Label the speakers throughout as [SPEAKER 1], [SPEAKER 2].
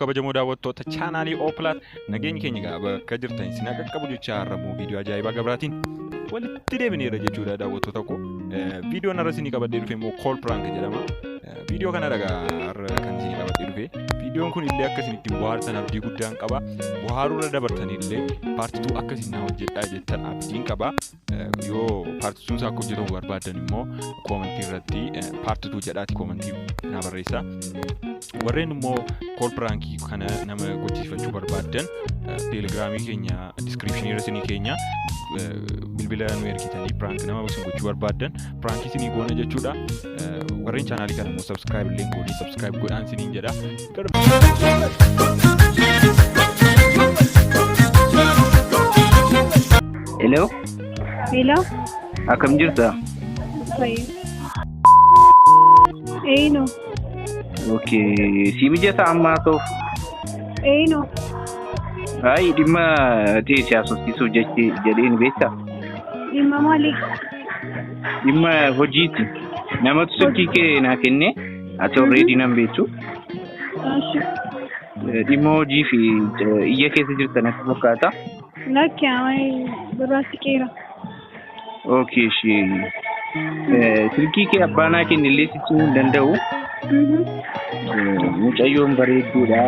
[SPEAKER 1] kabajamoo daawwattoota chaanaalii opelas nageenyi keenya gaba akka jirtan isin qaqqabu jecha har'amuu viidiyoo ajaa'ibaa gabraatiin walitti deebineera jechuudha daawwattoota ko viidiyoo narra isin qabadhee dhufe immoo call prank jedhama viidiyoo kana dhagaa kan isin qabadhee dhufe viidiyoon kun illee akka isin ittiin bohaartan abdii guddaan qaba bohaaruu dabartan illee paartituu akka isin na hojjedhaa jettan abdiin qaba yoo paartituun isaa akka hojjetamu barbaadan immoo koomentii irratti paartituu jedhaati koomentii na barreessaa warreen immoo call prankii kana nama gochifachuu barbaadan telegramii keenya description irra isin keenya bilbilaan ergitanii prank nama gochuu barbaadan prank isin goona jechuudha warreen chaanaalii kana immoo subscribe link godhi subscribe godhaan isiniin jedha
[SPEAKER 2] Hello.
[SPEAKER 3] Hello.
[SPEAKER 2] Akkam jirta?
[SPEAKER 3] No.
[SPEAKER 2] Okay. Si mijata amma tof.
[SPEAKER 3] No.
[SPEAKER 2] Ai dimma teessi asoostisu jedheen beekta?
[SPEAKER 3] Dimma maali?
[SPEAKER 2] Dimma hojiiti. Namatu silkii kee naa kenne ati already nan beektu. Dimma hojii fi iyya keessa jirtan akka fakkaata?
[SPEAKER 3] Lakki amai birraatti qeera.
[SPEAKER 2] Okay shi. Silkii kee abbaanaa kennillee sitti hin danda'u. Mucayyoon bareedduudha.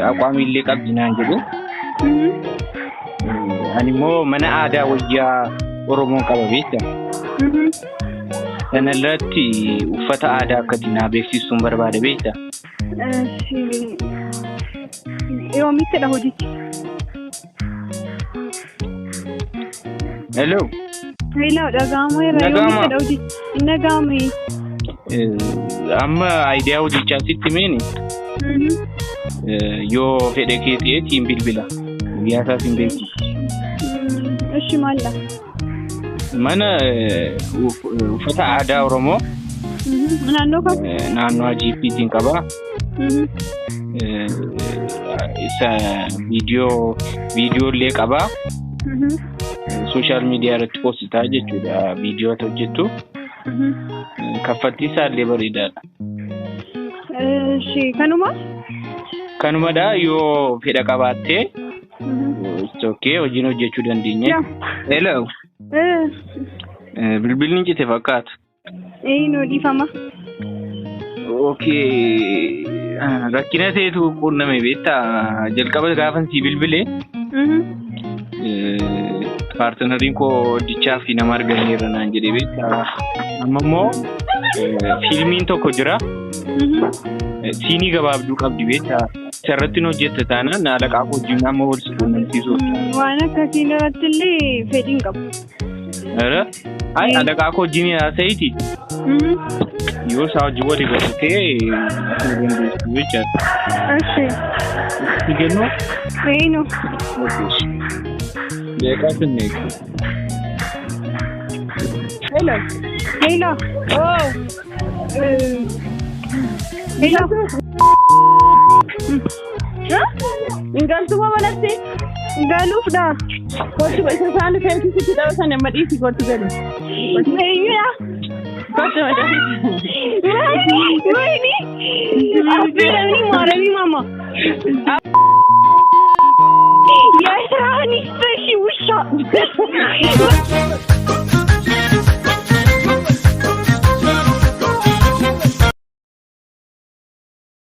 [SPEAKER 2] Aqwaamillee qabdi naan jedhu. Ani immoo mana aadaa wayyaa Oromoon qaba beekta. Kana irratti uffata aadaa akkati naa beeksisuun barbaada beekta.
[SPEAKER 3] Yoomittidha hojichi?
[SPEAKER 2] Hello.
[SPEAKER 3] Hello, dhaga'amu irra yoomittidha hojichi? Hin dhaga'amu.
[SPEAKER 2] Amma idea hojichaa sitti meeni? Yoo fedhe kee ta'eetiin bilbila. Guyyaa isaas hin beektu.
[SPEAKER 3] Ishi maalla?
[SPEAKER 2] Mana uffata aadaa Oromoo.
[SPEAKER 3] Naannoo kam?
[SPEAKER 2] Naannoo AGPtiin qaba. Isa viidiyoo illee qaba. Social media irratti postitaa jechuudha viidiyoo hojjettu. Kaffaltii isaa illee bareedaadha.
[SPEAKER 3] Kanuma?
[SPEAKER 2] Kanumadha yoo fedha qabaattee okay hojiin hojjechuu dandeenya. Hello. Bilbilni cite fakkaata.
[SPEAKER 3] No dhiifama.
[SPEAKER 2] Okay. Rakkina ta'etu quunname beektaa jalqaba gaafan si bilbilee. Paartinariin koo hojjechaa fi nama argameera naan jedhee beektaa. Amma immoo fiilmiin tokko jira. Siinii gabaabduu qabdi beektaa. Sarratti hojjetta taanaan alaqaa wajjin amma wal quunnamsiisuu.
[SPEAKER 3] Waan akkasiin irratti illee fedhiin qabu.
[SPEAKER 2] Ai alaqaa wajjin haasa'iti. Yoo isaa hojii walii godhatee akka dandeessu jechaadha. Sigannoo?
[SPEAKER 3] No.
[SPEAKER 2] Beekaa sinne.
[SPEAKER 3] Hello. Hello. Oh. Hello. Ingaltu babalatti? Ingaluufdha. Kottu isa isaan fe'isitti dhaabsan amma dhiisi kottu galu. Eenyudha? Kottu madaafi. Wayini. Affeeranii maaranii mama. Yaa isaanii feshi wushaa.